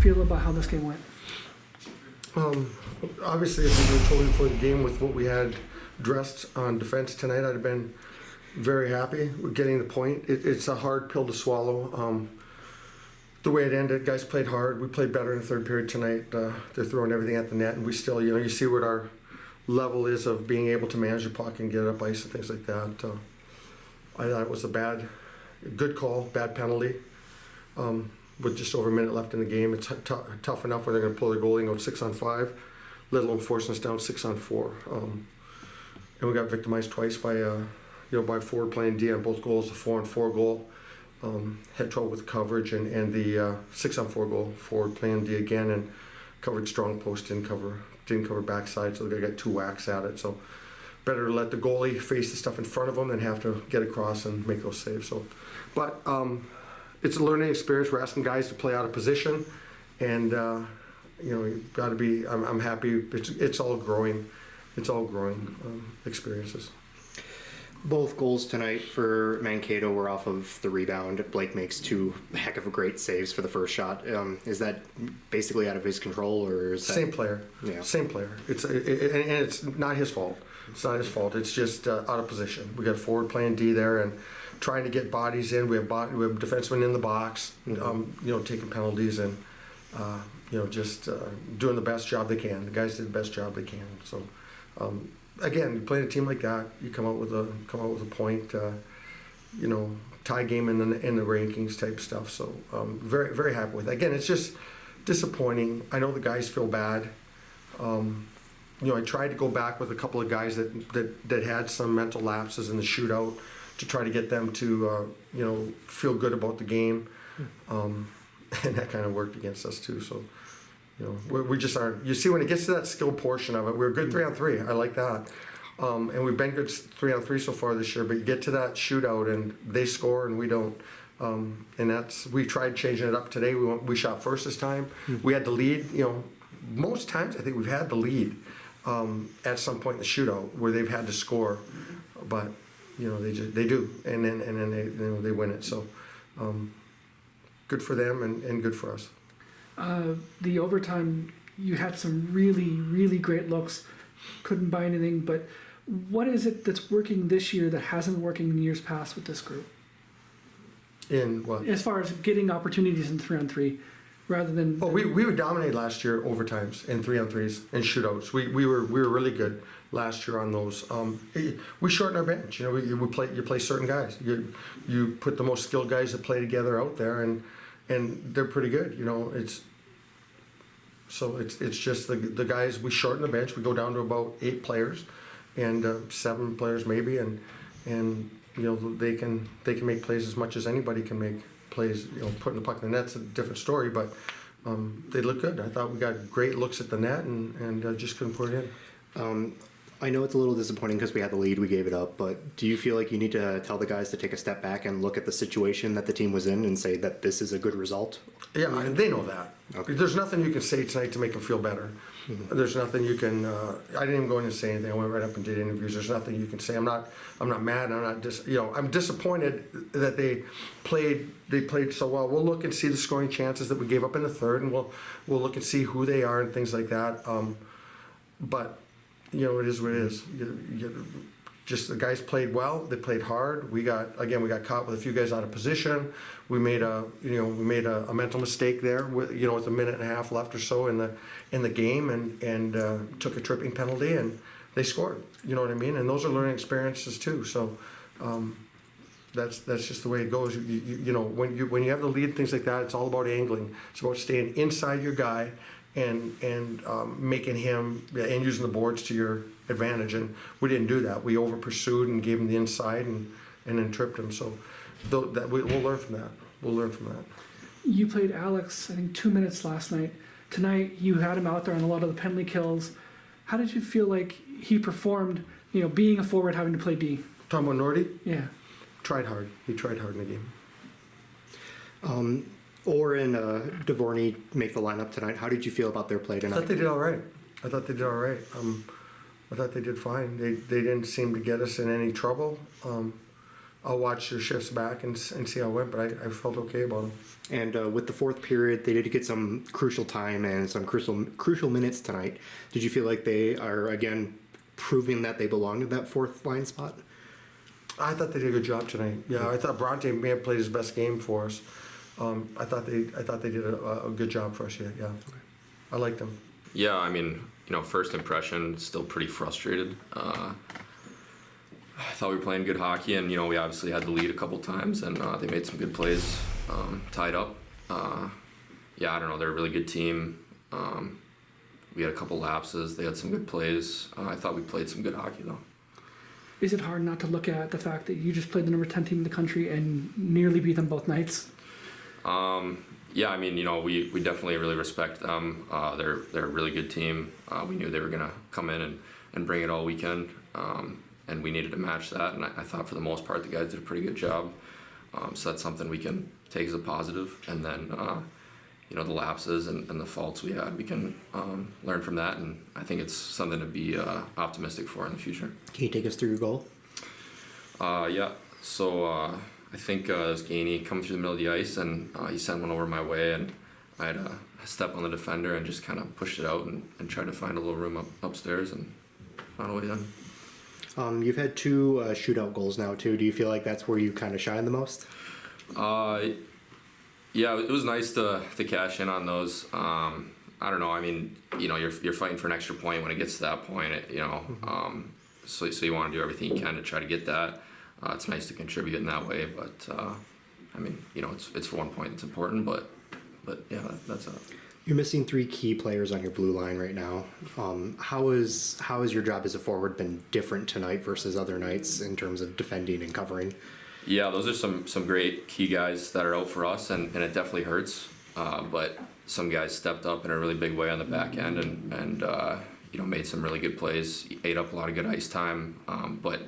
feel about how this game went? Obviously, if we were told before the game with what we had dressed on defense tonight, I'd have been very happy with getting the point. It's a hard pill to swallow. The way it ended, guys played hard. We played better in the third period tonight. They're throwing everything at the net, and we still, you see what our level is of being able to manage the puck and get it up ice and things like that. I thought it was a good call, bad penalty. With just over a minute left in the game, it's tough enough where they're going to pull their goalie and go 6-on-5, let alone forcing us down 6-on-4. And we got victimized twice by by forward playing D on both goals, the 4-on-4 goal. Had trouble with coverage, and the 6-on-4 goal, forward playing D again, and covered strong post, didn't cover backside, so they got 2 whacks at it. So better to let the goalie face the stuff in front of them than have to get across and make those saves. So, but it's a learning experience. We're asking guys to play out of position, and you've got to be. I'm happy. It's all growing. It's all growing experiences. Both goals tonight for Mankato were off of the rebound. Blake makes 2 heck of a great saves for the first shot. Is that basically out of his control, or is that... Same player? Yeah. Same player. And it's not his fault. It's not his fault. It's just out of position. We got forward playing D there and trying to get bodies in. We have defensemen in the box, taking penalties and just doing the best job they can. The guys did the best job they can. So. Again, you play a team like that, you come out with a point, tie game in the rankings type stuff. So very very happy with it. Again, it's just disappointing. I know the guys feel bad. I tried to go back with a couple of guys that had some mental lapses in the shootout to try to get them to feel good about the game, and that kind of worked against us too. So. We just aren't. You see, when it gets to that skill portion of it, we're good 3-on-3. I like that, and we've been good 3-on-3 so far this year. But you get to that shootout, and they score, and we don't. And we tried changing it up today. We shot first this time. We had the lead. Most times I think we've had the lead at some point in the shootout where they've had to score, but they do, and then they win it. So good for them and good for us. The overtime, you had some really, really great looks, couldn't buy anything, but what is it that's working this year that hasn't been working in years past with this group? In what? As far as getting opportunities in 3-on-3, rather than... We would dominate last year overtimes and 3-on-3s and shootouts. We were really good last year on those. We shorten our bench. You play certain guys. You put the most skilled guys that play together out there, and they're pretty good. It's just the guys. We shorten the bench. We go down to about 8 players, and 7 players maybe, and they can make plays as much as anybody can make plays. Putting the puck in the net's a different story, but they look good. I thought we got great looks at the net, and just couldn't put it in. I know it's a little disappointing because we had the lead, we gave it up, but do you feel like you need to tell the guys to take a step back and look at the situation that the team was in and say that this is a good result? Yeah, and they know that. Okay. There's nothing you can say tonight to make them feel better. Mm-hmm. There's nothing you can. I didn't even go in and say anything. I went right up and did interviews. There's nothing you can say. I'm not mad. I'm not I'm disappointed that they played so well. We'll look and see the scoring chances that we gave up in the third, and we'll look and see who they are and things like that. But it is what it is. Just the guys played well. They played hard. We got caught with a few guys out of position. We made a mental mistake there with a minute and a half left or so in the game, and took a tripping penalty, and they scored. You know what I mean? And those are learning experiences too. So that's just the way it goes. When you have the lead, things like that, it's all about angling. It's about staying inside your guy and making him and using the boards to your advantage, and we didn't do that. We over pursued and gave him the inside and then tripped him. So we'll learn from that. We'll learn from that. You played Alex, I think, 2 minutes last night. Tonight you had him out there on a lot of the penalty kills. How did you feel like he performed? Being a forward, having to play D. Talking about Nordy? Yeah. Tried hard. He tried hard in the game. Or in Dvorny make the lineup tonight. How did you feel about their play tonight? I thought they did all right. I thought they did fine. They didn't seem to get us in any trouble. I'll watch their shifts back and see how it went, but I felt okay about them. And with the fourth period, they did get some crucial time and some crucial minutes tonight. Did you feel like they are again proving that they belong in that fourth line spot? I thought they did a good job tonight. Yeah, I thought Bronte may have played his best game for us. I thought they did a good job for us. Yeah. I liked them. Yeah, I mean, first impression, still pretty frustrated. I thought we were playing good hockey, and we obviously had the lead a couple times, and they made some good plays, tied up. Yeah, I don't know, they're a really good team. We had a couple lapses. They had some good plays. I thought we played some good hockey, though. Is it hard not to look at the fact that you just played the number 10 team in the country and nearly beat them both nights? Yeah, I mean, we definitely really respect them. They're a really good team. We knew they were gonna come in and bring it all weekend, and we needed to match that. And I thought for the most part the guys did a pretty good job. So that's something we can take as a positive. And then the lapses and the faults we had, we can learn from that. And I think it's something to be optimistic for in the future. Can you take us through your goal? Yeah. So I think it was Gainey coming through the middle of the ice, and he sent one over my way, and I had a step on the defender and just kind of pushed it out and tried to find a little room upstairs and found a way in. You've had two shootout goals now too. Do you feel like that's where you kind of shine the most? Yeah, it was nice to cash in on those. I don't know. I mean, you're fighting for an extra point when it gets to that point. So you want to do everything you can to try to get that. It's nice to contribute in that way, but I mean, it's for 1 point. It's important, but yeah, that's it. You're missing three key players on your blue line right now. How has your job as a forward been different tonight versus other nights in terms of defending and covering? Yeah, those are some great key guys that are out for us, and it definitely hurts. But some guys stepped up in a really big way on the back end and made some really good plays, ate up a lot of good ice time. But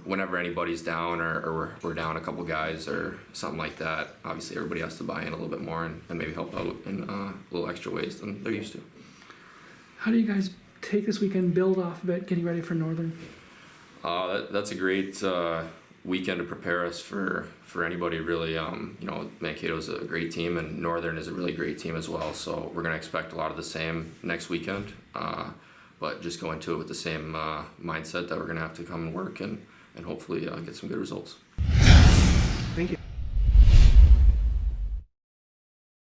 whenever anybody's down or we're down a couple guys or something like that, obviously everybody has to buy in a little bit more and maybe help out in a little extra ways than they're used to. How do you guys take this weekend, build off of it, getting ready for Northern? That's a great weekend to prepare us for anybody really. Mankato's a great team, and Northern is a really great team as well, so we're going to expect a lot of the same next weekend, but just go into it with the same mindset that we're going to have to come and work and hopefully get some good results.